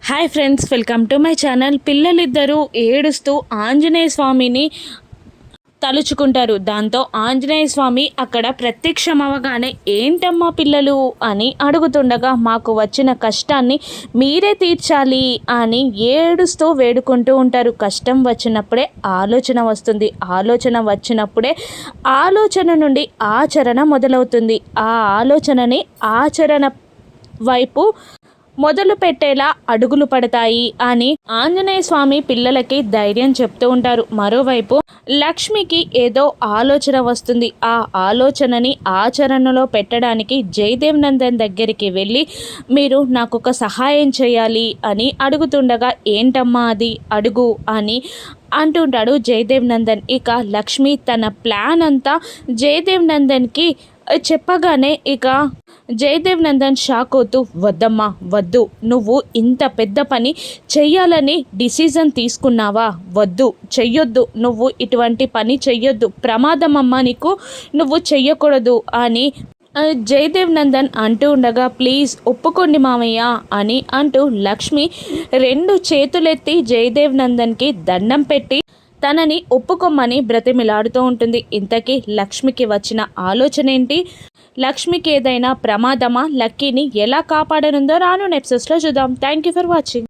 Hi friends, welcome to my channel. పిల్లలిద్దరూ ఏడుస్తూ ఆంజనేయ స్వామిని తలుచుకుంటారు. దాంతో ఆంజనేయ స్వామి అక్కడ ప్రత్యక్షమవగానే ఏంటమ్మా పిల్లలు అని అడుగుతుండగా, మాకు వచ్చిన కష్టాన్ని మీరే తీర్చాలి అని ఏడుస్తూ వేడుకుంటూ ఉంటారు. కష్టం వచ్చినప్పుడే ఆలోచన వస్తుంది, ఆలోచన వచ్చినప్పుడే ఆలోచన నుండి ఆచరణ మొదలవుతుంది. ఆ ఆలోచనని ఆచరణ వైపు మొదలు పెట్టేలా అడుగులు పడతాయి అని ఆంజనేయ స్వామి పిల్లలకి ధైర్యం చెప్తూ ఉంటారు. మరోవైపు లక్ష్మికి ఏదో ఆలోచన వస్తుంది. ఆ ఆలోచనని ఆచరణలో పెట్టడానికి జయదేవ్ నందన్ దగ్గరికి వెళ్ళి, మీరు నాకు ఒక సహాయం చేయాలి అని అడుగుతుండగా, ఏంటమ్మా అది అడుగు అని అంటుంటాడు జయదేవ్ నందన్. ఇక లక్ష్మి తన ప్లాన్ అంతా జయదేవ్ నందన్కి చెప్పగానే ఇక జయదేవ్ నందన్ షాక్ అవుతూ, వద్దమ్మా వద్దు, నువ్వు ఇంత పెద్ద పని చెయ్యాలని డిసిజన్ తీసుకున్నావా? వద్దు, చెయ్యొద్దు, నువ్వు ఇటువంటి పని చెయ్యొద్దు, ప్రమాదం అమ్మా, నీకు నువ్వు చెయ్యకూడదు అని జయదేవ్ నందన్ అంటూ ఉండగా, ప్లీజ్ ఒప్పుకోండి మామయ్య అని అంటూ లక్ష్మి రెండు చేతులెత్తి జయదేవ్ నందన్కి దండం పెట్టి తనని ఒప్పుకోమని బ్రతిమిలాడుతూ ఉంటుంది. ఇంతకీ లక్ష్మికి వచ్చిన ఆలోచన ఏంటి? లక్ష్మికి ఏదైనా ప్రమాదమా? లక్కీని ఎలా కాపాడనుందో రాను ఎపిసోడ్స్లో చూద్దాం. Thank you for watching.